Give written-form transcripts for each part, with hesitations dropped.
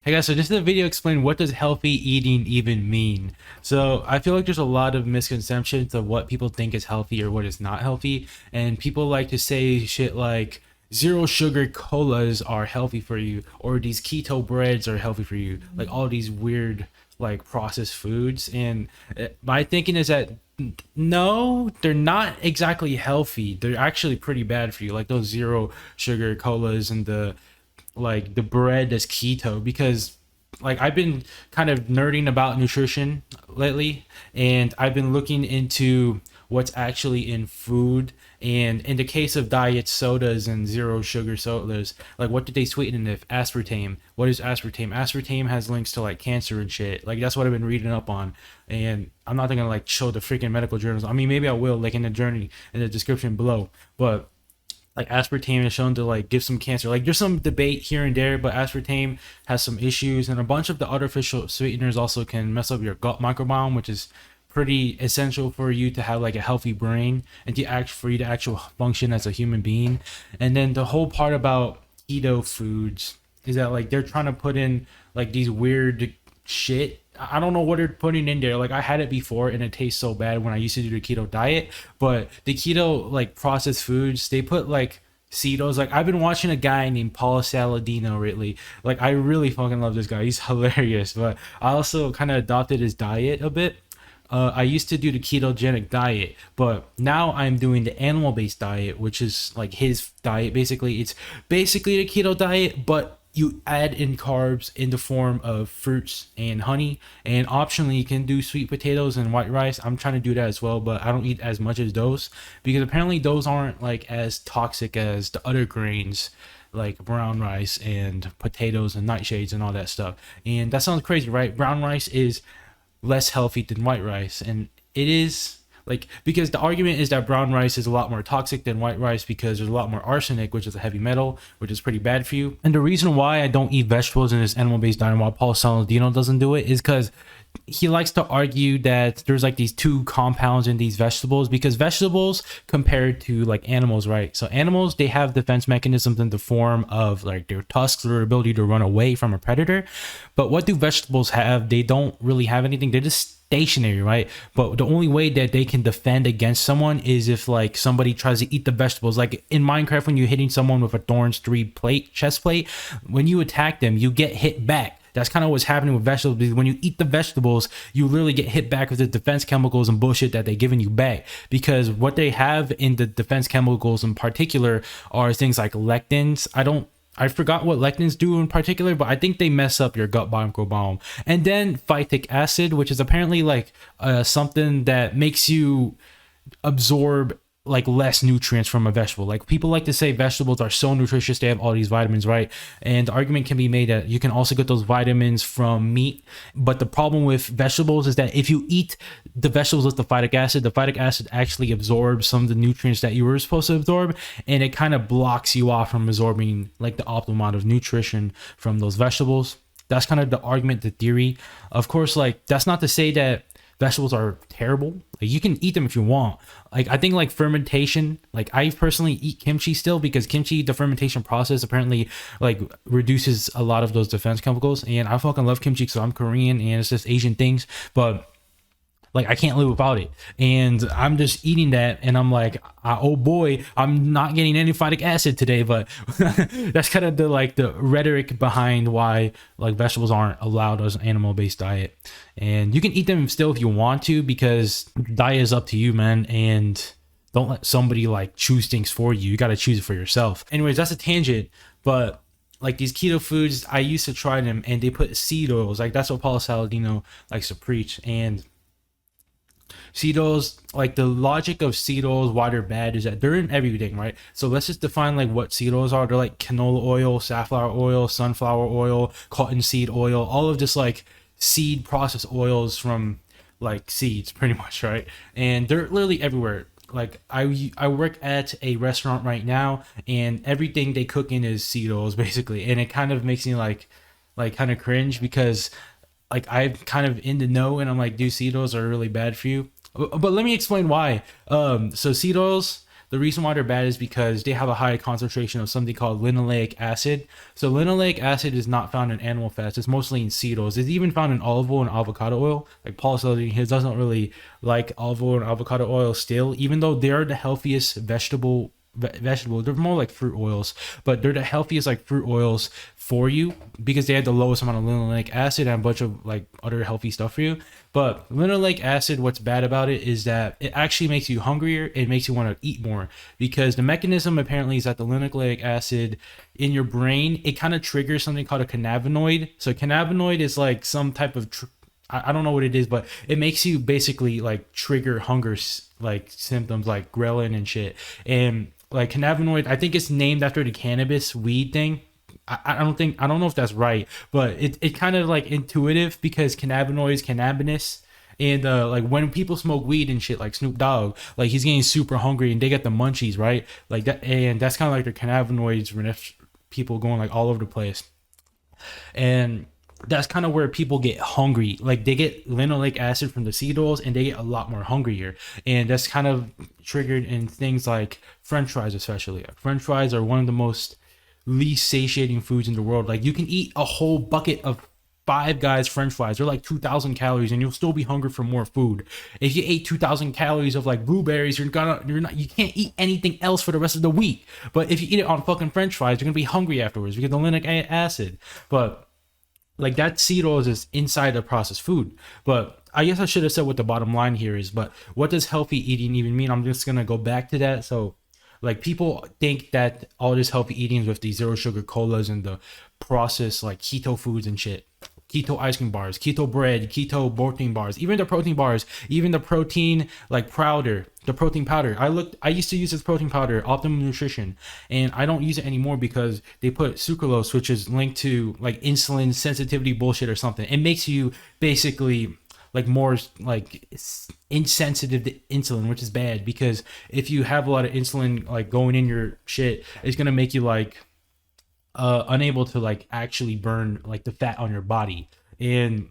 Hey guys, so this is a video explaining what does healthy eating even mean. So I feel like there's a lot of misconceptions of what people think is healthy or what is not healthy, and people like to say shit like zero sugar colas are healthy for you, or these keto breads are healthy for you, like all these weird like processed foods. And my thinking is that no, they're not exactly healthy. They're actually pretty bad for you, like those zero sugar colas and the bread that's keto, because like I've been kind of nerding about nutrition lately, and I've been looking into what's actually in food. And in the case of diet sodas and zero sugar sodas, like what did they sweeten it with? Aspartame. What is aspartame? Aspartame has links to like cancer and shit. Like that's what I've been reading up on. And I'm not gonna like show the freaking medical journals. I mean, maybe I will, like in the journey in the description below. But like aspartame is shown to like give some cancer. Like there's some debate here and there, but aspartame has some issues, and a bunch of the artificial sweeteners also can mess up your gut microbiome, which is pretty essential for you to have like a healthy brain and to act for you to actual function as a human being. And then the whole part about keto foods is that like they're trying to put in like these weird shit. I don't know what they're putting in there. Like I had it before and it tastes so bad when I used to do the keto diet, but the keto like processed foods, they put like Cetos. Like I've been watching a guy named Paul Saladino lately. Like I really fucking love this guy. He's hilarious, but I also kind of adopted his diet a bit. I used to do the ketogenic diet, but now I'm doing the animal-based diet, which is like his diet. Basically, it's basically the keto diet, but you add in carbs in the form of fruits and honey, and optionally you can do sweet potatoes and white rice. I'm trying to do that as well, but I don't eat as much as those because apparently those aren't like as toxic as the other grains like brown rice and potatoes and nightshades and all that stuff. And that sounds crazy, right? Brown rice is less healthy than white rice, and it is like, because the argument is that brown rice is a lot more toxic than white rice because there's a lot more arsenic, which is a heavy metal, which is pretty bad for you. And the reason why I don't eat vegetables in this animal-based diet, while Paul Saladino doesn't do it, is because he likes to argue that there's like these two compounds in these vegetables, because vegetables compared to like animals, right? So animals, they have defense mechanisms in the form of like their tusks or their ability to run away from a predator. But what do vegetables have? They don't really have anything. They're just stationary, right? But the only way that they can defend against someone is if like somebody tries to eat the vegetables. Like in Minecraft, when you're hitting someone with a Thorns 3 plate, chest plate, when you attack them, you get hit back. That's kind of what's happening with vegetables, because when you eat the vegetables, you literally get hit back with the defense chemicals and bullshit that they're giving you back. Because what they have in the defense chemicals in particular are things like lectins. I forgot what lectins do in particular, but I think they mess up your gut microbiome. And then phytic acid, which is apparently like something that makes you absorb like less nutrients from a vegetable. Like people like to say vegetables are so nutritious, they have all these vitamins, right? And the argument can be made that you can also get those vitamins from meat. But the problem with vegetables is that if you eat the vegetables with the phytic acid actually absorbs some of the nutrients that you were supposed to absorb, and it kind of blocks you off from absorbing like the optimal amount of nutrition from those vegetables. That's kind of the argument, the theory. Of course, like that's not to say that vegetables are terrible. Like you can eat them if you want. Like I think like fermentation, like I personally eat kimchi still, because kimchi, the fermentation process apparently like reduces a lot of those defense chemicals. And I fucking love kimchi because I'm Korean and it's just Asian things, but like I can't live without it. And I'm just eating that and I'm like, oh boy, I'm not getting any phytic acid today. But that's kind of the like the rhetoric behind why like vegetables aren't allowed as an animal-based diet. And you can eat them still if you want to, because diet is up to you, man. And don't let somebody like choose things for you. You got to choose it for yourself. Anyways, that's a tangent. But like these keto foods, I used to try them and they put seed oils. Like that's what Paul Saladino likes to preach. And seed oils, like the logic of seed oils, why they're bad is that they're in everything, right? So let's just define like what seed oils are. They're like canola oil, safflower oil, sunflower oil, cottonseed oil, all of this like seed processed oils from like seeds pretty much, right? And they're literally everywhere. Like I work at a restaurant right now, and everything they cook in is seed oils basically, and it kind of makes me like kind of cringe, because like I'm kind of in the know and I'm like, dude, seed oils are really bad for you. But let me explain why. So seed oils, The reason why they're bad is because they have a high concentration of something called linoleic acid. So linoleic acid is not found in animal fats. It's mostly in seed oils. It's even found in olive oil and avocado oil. Like Paul said, he doesn't really like olive oil and avocado oil still, even though they're the healthiest vegetable. They're more like fruit oils, but they're the healthiest like fruit oils for you because they have the lowest amount of linoleic acid and a bunch of like other healthy stuff for you. But linoleic acid, what's bad about it is that it actually makes you hungrier. It makes you want to eat more because the mechanism apparently is that the linoleic acid in your brain, it kind of triggers something called a cannabinoid. So cannabinoid is like some type of I don't know what it is, but it makes you basically like trigger hunger like symptoms like ghrelin and shit. And like cannabinoid, I think it's named after the cannabis weed thing. I don't know if that's right, but it kind of like intuitive because cannabinoids, cannabis, and like when people smoke weed and shit like Snoop Dogg, like he's getting super hungry and they get the munchies, right? Like that, and that's kind of like the cannabinoids when people going like all over the place. And that's kind of where people get hungry. Like they get linoleic acid from the seed oils and they get a lot more hungrier. And that's kind of triggered in things like French fries, especially. Like French fries are one of the most least satiating foods in the world. Like you can eat a whole bucket of Five Guys French fries. They're like 2,000 calories, and you'll still be hungry for more food. If you ate 2,000 calories of like blueberries, you can't eat anything else for the rest of the week. But if you eat it on fucking French fries, you're gonna be hungry afterwards because of the linoleic acid. But like that seed oil is inside of processed food. But I guess I should have said what the bottom line here is. But what does healthy eating even mean? I'm just gonna go back to that. So like people think that all this healthy eating is with these zero sugar colas and the processed like keto foods and shit. Keto ice cream bars, keto bread, keto protein bars, even the protein bars, even the protein like powder, the protein powder. I used to use this protein powder, Optimum Nutrition, and I don't use it anymore because they put sucralose, which is linked to like insulin sensitivity bullshit or something. It makes you basically like more like insensitive to insulin, which is bad because if you have a lot of insulin like going in your shit, it's gonna make you like unable to like actually burn like the fat on your body. And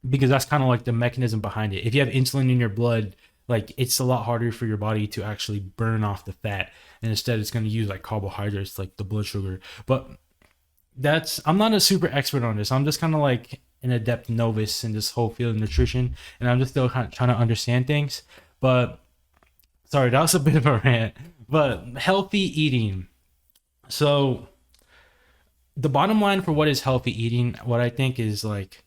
because that's kind of like the mechanism behind it. If you have insulin in your blood, like it's a lot harder for your body to actually burn off the fat, and instead it's going to use like carbohydrates like the blood sugar. But I'm not a super expert on this. I'm just kind of like an adept novice in this whole field of nutrition, and I'm just still kind of trying to understand things. But sorry, that was a bit of a rant. But healthy eating. So the bottom line for what is healthy eating, what I think is like,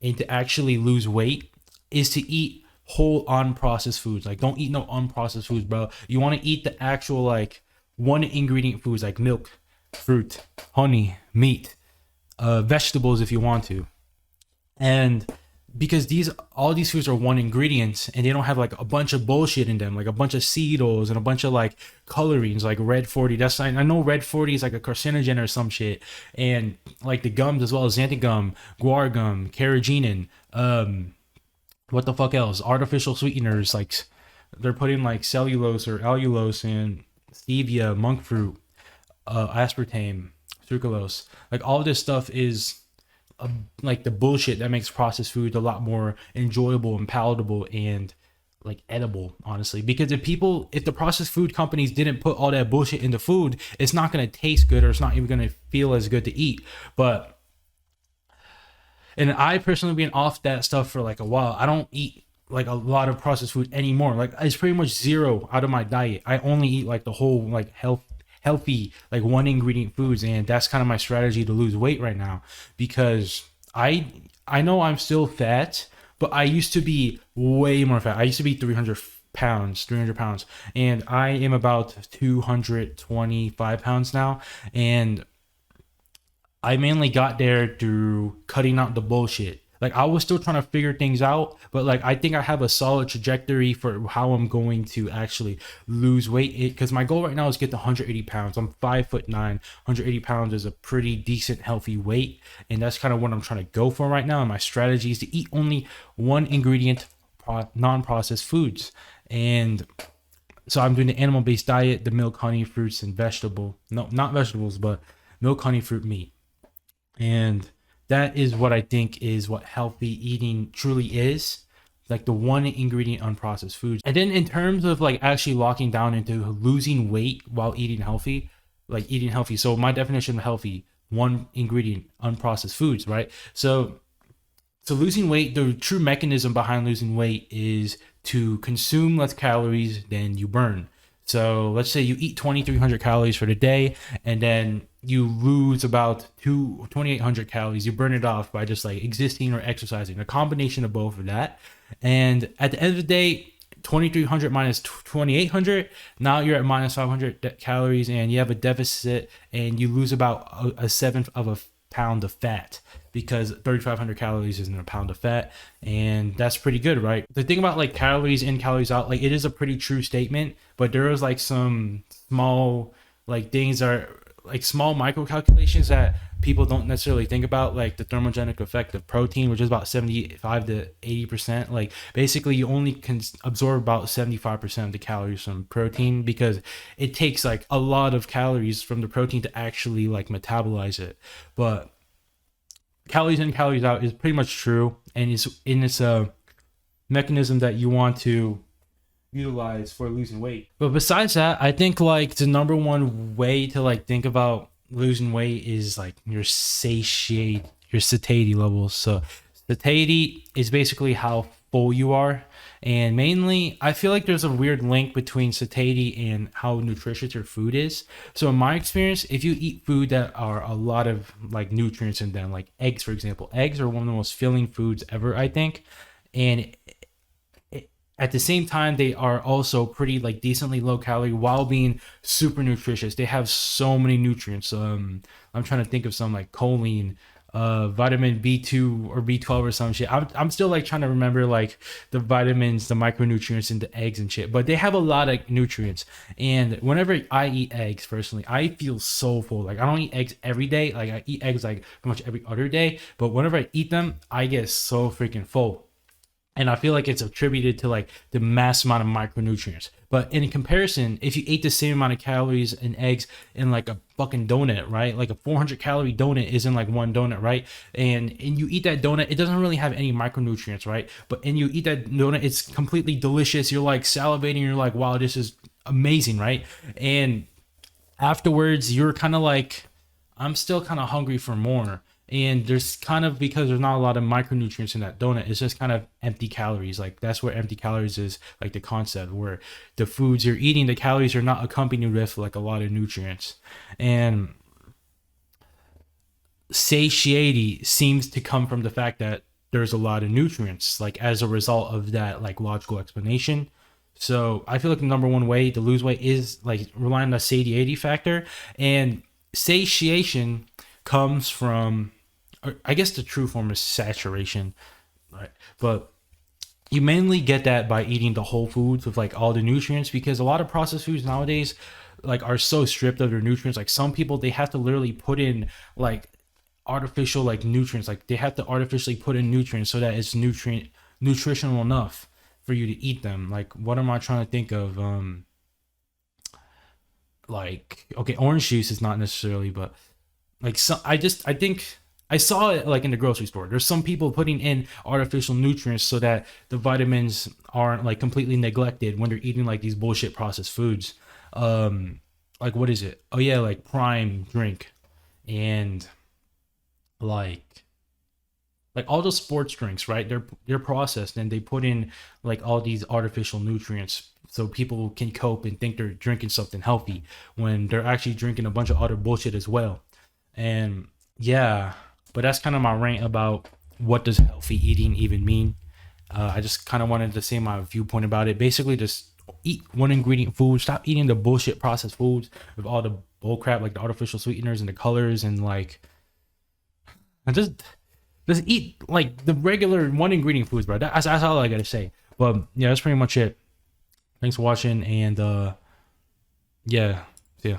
and to actually lose weight, is to eat whole unprocessed foods. Like don't eat no unprocessed foods, bro. You want to eat the actual like one ingredient foods like milk, fruit, honey, meat, vegetables if you want to. And because all these foods are one ingredients and they don't have like a bunch of bullshit in them, like a bunch of seed oils and a bunch of like colorings like red 40. That's I know red 40 is like a carcinogen or some shit, and like the gums as well as xanthan gum, guar gum, carrageenan, what the fuck else, artificial sweeteners, like they're putting like cellulose or allulose and stevia, monk fruit, aspartame, sucralose. Like all this stuff is like the bullshit that makes processed food a lot more enjoyable and palatable and like edible, honestly. Because if the processed food companies didn't put all that bullshit in the food, it's not going to taste good, or it's not even going to feel as good to eat. And I personally been off that stuff for like a while. I don't eat like a lot of processed food anymore. Like it's pretty much zero out of my diet. I only eat like the whole like healthy like one ingredient foods, and that's kind of my strategy to lose weight right now. Because I know I'm still fat, but I used to be way more fat. I used to be 300 pounds, and I am about 225 pounds now. And I mainly got there through cutting out the bullshit. Like I was still trying to figure things out, but like I think I have a solid trajectory for how I'm going to actually lose weight. Because my goal right now is get to 180 pounds. I'm 5'9". 180 pounds is a pretty decent healthy weight, and that's kind of what I'm trying to go for right now. And my strategy is to eat only one ingredient, non-processed foods. And so I'm doing the animal-based diet, the milk, honey, fruits, and not vegetables, but milk, honey, fruit, meat. And that is what I think is what healthy eating truly is. like the one ingredient unprocessed foods. And then in terms of like actually locking down into losing weight while eating healthy, like eating healthy. So my definition of healthy, one ingredient unprocessed foods, right? So losing weight, the true mechanism behind losing weight is to consume less calories than you burn. So let's say you eat 2,300 calories for the day, and then you lose about 2,800 calories. You burn it off by just like existing or exercising, a combination of both of that. And at the end of the day, 2,300 minus 2,800, now you're at minus 500 calories, and you have a deficit, and you lose about a seventh of a pound of fat, because 3,500 calories isn't a pound of fat, and that's pretty good, right? The thing about like calories in, calories out, like it is a pretty true statement, but there is like some small like things are like small micro calculations that people don't necessarily think about, like the thermogenic effect of protein, which is about 75 to 80%. Like basically you only can absorb about 75% of the calories from protein, because it takes like a lot of calories from the protein to actually like metabolize it. But calories in, calories out is pretty much true, and it's a mechanism that you want to utilize for losing weight. But besides that, I think like the number one way to like think about losing weight is like your satiety levels. So satiety is basically how full you are, and mainly I feel like there's a weird link between satiety and how nutritious your food is. So in my experience, if you eat food that are a lot of like nutrients in them, like eggs for example, eggs are one of the most filling foods ever, I think. And at the same time, they are also pretty like decently low calorie while being super nutritious. They have so many nutrients. I'm trying to think of some like choline, vitamin B2 or B12 or some shit. I'm still like trying to remember like the vitamins, the micronutrients in the eggs and shit, but they have a lot of nutrients. And whenever I eat eggs, personally, I feel so full. Like I don't eat eggs every day. Like I eat eggs like pretty much every other day, but whenever I eat them, I get so freaking full. And I feel like it's attributed to like the mass amount of micronutrients. But in comparison, if you ate the same amount of calories in eggs in like a fucking donut, right? Like a 400 calorie donut isn't like one donut, right? And you eat that donut, it doesn't really have any micronutrients, right? But and you eat that donut, it's completely delicious. You're like salivating. You're like, wow, this is amazing, right? And afterwards, you're kind of like, I'm still kind of hungry for more. And there's kind of, because there's not a lot of micronutrients in that donut, it's just kind of empty calories. Like that's where empty calories is, like the concept where the foods you're eating, the calories are not accompanied with like a lot of nutrients. And satiety seems to come from the fact that there's a lot of nutrients, like as a result of that like logical explanation. So I feel like the number one way to lose weight is like relying on the satiety factor. And satiation comes from, I guess the true form is saturation, right? But you mainly get that by eating the whole foods with like all the nutrients, because a lot of processed foods nowadays like are so stripped of their nutrients. Like some people, they have to literally put in like artificial like nutrients, like they have to artificially put in nutrients so that it's nutritional enough for you to eat them. Like what am I trying to think of? Like, okay, orange juice is not necessarily, but like so I think I saw it like in the grocery store. There's some people putting in artificial nutrients so that the vitamins aren't like completely neglected when they're eating like these bullshit processed foods. Like what is it? Oh yeah, like Prime drink, and like all those sports drinks, right? They're processed, and they put in like all these artificial nutrients so people can cope and think they're drinking something healthy when they're actually drinking a bunch of other bullshit as well. And yeah, but that's kind of my rant about what does healthy eating even mean. I just kind of wanted to say my viewpoint about it. Basically, just eat one ingredient food. Stop eating the bullshit processed foods with all the bull crap, like the artificial sweeteners and the colors, and like, and just eat like the regular one ingredient foods, bro. That's all I gotta say. But yeah, that's pretty much it. Thanks for watching, and yeah, see ya.